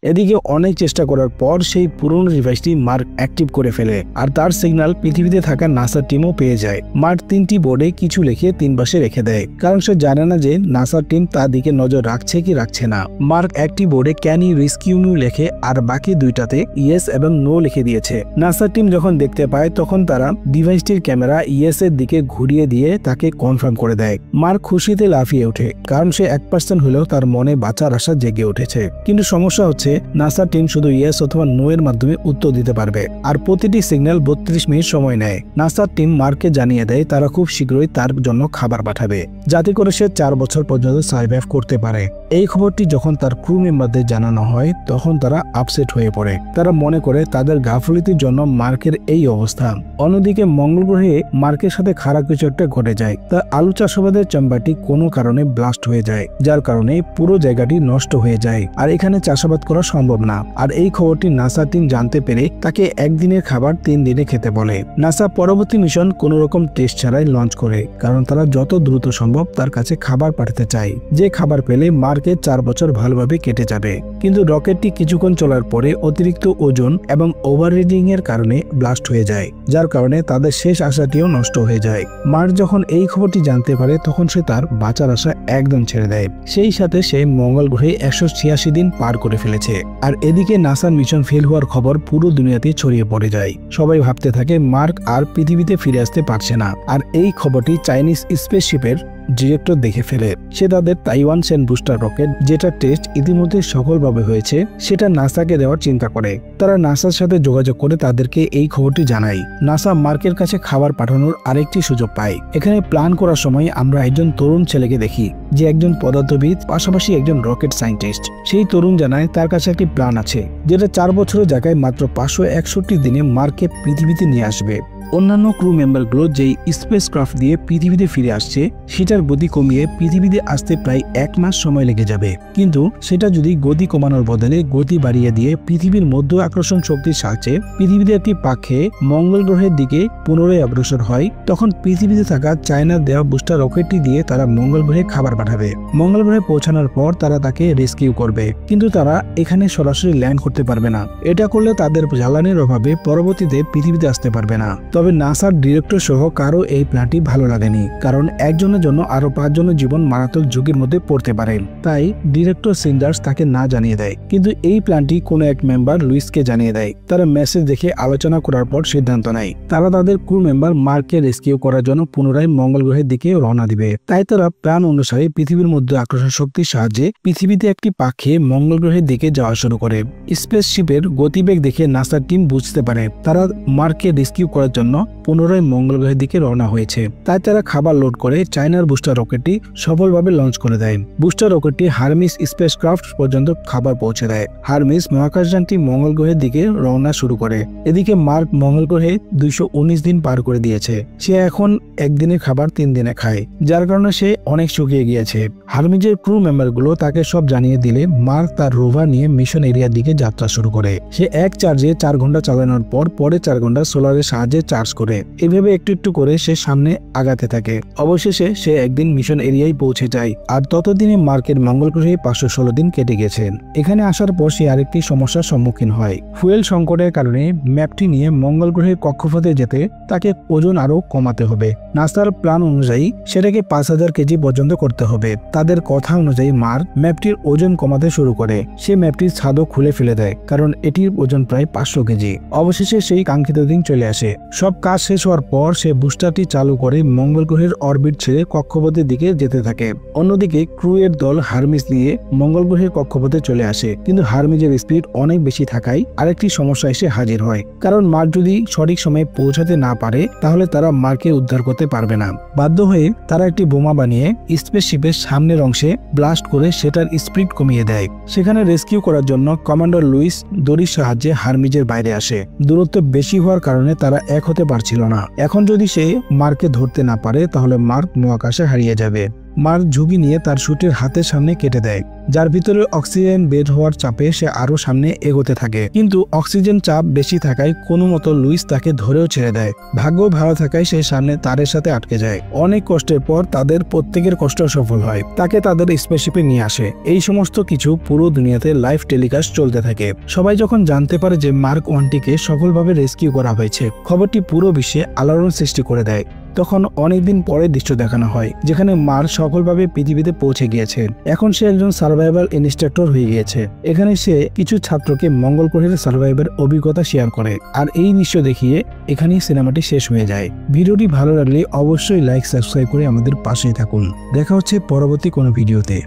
এদিকে অনেক চেষ্টা করার পর সেই পুরনো ডিভাইসটি মার্ক অ্যাক্টিভ করে ফেলে আর তার সিগন্যাল পৃথিবীতে থাকা নাসার টিমও পেয়ে যায়। মার্ক 3টি বোর্ডে কিছু লিখে 3 পাশে রেখে দেয়, কারণ সে জানে না যে নাসার টিম তার দিকে নজর রাখছে কি রাখছে না। মার্ক একটি বোর্ডে ক্যান ইউ রেস্কিউ মি লেখে আর বাকি দুইটাতে ইয়েস এবং নো লিখে দিয়েছে। নাসার টিম যখন দেখতে পায় তখন তারা ডিভাইসটির ক্যামেরা ইয়েস এর দিকে ঘুরিয়ে দিয়ে তাকে কনফার্ম করে দেয়। মার্ক খুশিতে লাফিয়ে ওঠে, কারণ সে 1% হলেও তার মনে বাঁচার আশা জেগে উঠেছে। কিন্তু সমস্যা হচ্ছে নাসার টিম শুধু ইয়েস অথবা নো এর মাধ্যমে উত্তর দিতে পারবে, আর প্রতিটি সিগন্যাল 32 মিনিট সময় নেয়। নাসার টিম মার্ককে জানিয়ে দেয় তারা খুব শীঘ্রই তার জন্য খাবার পাঠাবে, যাতে করে সে 4 বছর পর্যন্ত সার্ভাইভ করতে পারে। এই খবরটি যখন তার ক্রু মেম্বারদের জানানো হয় তখন তারা আপসেট হয়ে পড়ে। তারা মনে করে তাদের গাফিলতির জন্য মার্কের এই অবস্থা। অন্যদিকে মঙ্গল গ্রহে মার্কের সাথে খারাপ কিছু একটা ঘটে যায়। তার আলু চাষাবাদের চেম্বারটি কোনো কারণে ব্লাস্ট হয়ে যায়, যার কারণে পুরো জায়গাটি নষ্ট হয়ে যায় আর এখানে চাষাবাদ করা সম্ভব না। আর এই খবরটি নাসা টিম জানতে পেরে তাকে একদিনের খাবার 3 দিনে খেতে বলে। নাসা পরবর্তী মিশন কোনো রকম টেস্ট ছাড়াই লঞ্চ করে, কারণ তারা যত দ্রুত সম্ভব তার কাছে খাবার পাঠাতে চায়, যে খাবার পেলে মার্কের 4 বছর ভালোভাবে কেটে যাবে। কিন্তু রকেটটি কিছুক্ষণ চলার পরে অতিরিক্ত ওজন এবং ওভারহিটিং এর কারণে ব্লাস্ট হয়ে যায়, যার কারণে তাদের শেষ আশাটিও নষ্ট হয়ে যায়। মার্ক যখন এই খবরটি জানতে পারে তখন সে তার বাঁচার আশা একদম ছেড়ে দেয়। সেই সাথে সে মঙ্গল গ্রহে 186 দিন পার করে ফেলেছে। আর এদিকে নাসার মিশন ফেল হওয়ার খবর পুরো দুনিয়াতে ছড়িয়ে পড়ে যায়। সবাই ভাবতে থাকে মার্ক আর পৃথিবীতে ফিরে আসতে পারছে না। আর এই খবরটি চাইনিজ স্পেসশিপের ডিরেক্টর দেখে ফেলে। সে তাদের তাইওয়ান সেন বুস্টার রকেট, যেটা টেস্ট ইতিমধ্যে সফলভাবে হয়েছে, সেটা নাসাকে দেওয়ার চিন্তা করে। তারা নাসার সাথে যোগাযোগ করে তাদেরকে এই খবরটি জানায়। নাসা মার্কের কাছে খাবার পাঠানোর আরেকটি সুযোগ পায়। এখানে প্ল্যান করার সময় আমরা একজন তরুণ ছেলেকে দেখি, যে একজন পদার্থবিদ পাশাপাশি একজন রকেট সায়েন্টিস্ট। সেই তরুণ জানায় তার কাছে একটি প্ল্যান আছে, যেটা 4 বছরের জায়গায় মাত্র 561 দিনে মার্ককে পৃথিবীতে নিয়ে আসবে। অন্যান্য ক্রু মেম্বারগুলো যেই স্পেসক্রাফট দিয়ে পৃথিবীতে ফিরে আসছে সেটার গতি কমিয়ে পৃথিবীতে আসতে প্রায় 1 মাস সময় লেগে যাবে। কিন্তু সেটা যদি গতি কমানোর বদলে গতি বাড়িয়ে দিয়ে পৃথিবীর মধ্য আকর্ষণ শক্তির সাহায্যে পৃথিবীতে একটি পাখে মঙ্গল গ্রহের দিকে পুনরায় অগ্রসর হয়, তখন পৃথিবীতে থাকা চায়নার দেওয়া বুস্টার রকেটটি দিয়ে তারা মঙ্গল গ্রহে খাবার পাঠাবে। মঙ্গল গ্রহে পৌঁছানোর পর তারা তাকে রেস্কিউ করবে, কিন্তু তারা এখানে সরাসরি ল্যান্ড করতে পারবে না। এটা করলে তাদের জ্বালানির অভাবে পরবর্তীতে পৃথিবীতে আসতে পারবে না। তবে নাসার ডিরেক্টর সহ কারো এই প্ল্যানটি ভালো লাগেনি, কারণ একজনের জন্য আরো 5 জনের জীবন মারাত্মক ঝুঁকির মধ্যে পড়তে পারে। তাই ডিরেক্টর সিন্ডার্স তাকে না জানিয়ে দেয়। কিন্তু এই প্ল্যানটি কোনো এক মেম্বার লুইসকে জানিয়ে দেয়। তারা মেসেজ দেখে আলোচনা করার পর সিদ্ধান্ত নেয় তারা তাদের ক্রু মেম্বার মার্ককে রেস্কিউ করার জন্য পুনরায় মঙ্গল গ্রহের দিকে রওনা দিবে। তাই তারা প্ল্যান অনুসারে পৃথিবীর মধ্যে আকর্ষণ শক্তির সাহায্যে পৃথিবীতে একটি পাখে মঙ্গল গ্রহের দিকে যাওয়া শুরু করে। স্পেসশিপের গতিবেগ দেখে নাসার টিম বুঝতে পারে তারা মার্ককে রেস্কিউ করার জন্য পুনরায় মঙ্গল গ্রহের দিকে রওনা হয়েছে। তাই তারা খাবার লোড করে চায়নার বুস্টার রকেটটি সফলভাবে লঞ্চ করে দেয়। বুস্টার রকেটটি হারমিস স্পেসক্রাফট পর্যন্ত খাবার পৌঁছে দেয়। হারমিস মহাকাশযানটি মঙ্গল গ্রহের দিকে রওনা শুরু করে। এদিকে মার্ক মঙ্গল গ্রহে 219 দিন পার করে দিয়েছে। সে এখন একদিনের খাবার 3 দিনে খায়, যার কারণে সে অনেক শুকিয়ে গিয়েছে। হারমিজের ক্রু মেম্বারগুলো তাকে সব জানিয়ে দিলে মার্ক তার রোভার নিয়ে মিশন এরিয়ার দিকে যাত্রা শুরু করে। সে এক চার্জে 4 ঘন্টা চালানোর পর পরে 4 ঘন্টা সোলারের সাহায্যে চার্জ করে। এভাবে একটু একটু করে সে সামনে আগাতে থাকে। অবশেষে সে একদিন মিশন এরিয়ায় পৌঁছে যায়। আর ততদিনে মার্কের মঙ্গল গ্রহে 516 দিন কেটে গেছে। এখানে আসার পর সে আরেকটি সমস্যার সম্মুখীন হয়। ফুয়েল সংকটের কারণে ম্যাপটি নিয়ে মঙ্গল গ্রহের কক্ষপথে যেতে তাকে ওজন আরো কমাতে হবে। নাসার প্ল্যান অনুযায়ী সেটাকে 5000 কেজি পর্যন্ত করতে হবে। তাদের কথা অনুযায়ী মার্ক ম্যাপটির ওজন কমাতে শুরু করে। সে ম্যাপটির ছাদও খুলে ফেলে দেয়, কারণ এটির ওজন প্রায় 500 কেজি। অবশেষে সেই কাঙ্ক্ষিত দিন চলে আসে। সব কাজ শেষ হওয়ার পর সে বুস্টারটি চালু করে মঙ্গল গ্রহের অরবিট ছেড়ে কক্ষপথের দিকে যেতে থাকে। অন্যদিকে ক্রু এর দল হারমিস নিয়ে মঙ্গল গ্রহের কক্ষপথে চলে আসে। কিন্তু হারমিজের স্পিড অনেক বেশি থাকায় আরেকটি সমস্যা এসে হাজির হয়, কারণ মার্ক যদি সঠিক সময়ে পৌঁছাতে না পারে তাহলে তারা মার্ককে উদ্ধার করতে পারবে না। বাধ্য হয়ে তারা একটি বোমা বানিয়ে স্পেসশিপের সামনের অংশে ব্লাস্ট করে সেটার স্পিড কমিয়ে দেয়। সেখানে রেস্কিউ করার জন্য কমান্ডার লুইস দড়ির সাহায্যে হারমিজের বাইরে আসে। দূরত্ব বেশি হওয়ার কারণে তারা এক হতে পারছিল না। এখন যদি সে মার্ককে ধরতে না পারে তাহলে মার্ক মহাকাশে হারিয়ে যাবে। মার্ক ঝুঁকি নিয়ে তার শুটের হাতের সামনে কেটে দেয়। যার ভিতরে অক্সিজেন বের হওয়ার চাপে সে আরো সামনে এগোতে থাকে, কিন্তু অক্সিজেন চাপ বেশি থাকায় কোনো মতো লুইস তাকে ধরেও ছেড়ে দেয়। ভাগ্য ভালো থাকায় সে সামনে তারের সাথে আটকে যায়। অনেক কষ্টের পর তাদের প্রত্যেকের কষ্ট সফল হয়, তাকে তাদের স্পেসশিপে নিয়ে আসে। এই সমস্ত কিছু পুরো দুনিয়াতে লাইভ টেলিকাস্ট চলতে থাকে। সবাই যখন জানতে পারে যে মার্ক 1টিকে সফলভাবে রেস্কিউ করা হয়েছে, খবরটি পুরো বিশ্বে আলোড়ন সৃষ্টি করে দেয়। তখন অনেকদিন পরে দৃশ্য দেখানো হয় যেখানে মার্ক সফলভাবে পৃথিবীতে পৌঁছে গিয়েছে। এখন সে একজন সার্ভাইভাল ইনস্ট্রাক্টর হয়ে গিয়েছে। এখানে সে কিছু ছাত্রকে মঙ্গল গ্রহের সার্ভাইভের অভিজ্ঞতা শেয়ার করে। আর এই দৃশ্য দেখিয়ে এখানেই সিনেমাটি শেষ হয়ে যায়। ভিডিওটি ভালো লাগলে অবশ্যই লাইক সাবস্ক্রাইব করে আমাদের পাশেই থাকুন। দেখা হচ্ছে পরবর্তী কোনো ভিডিওতে।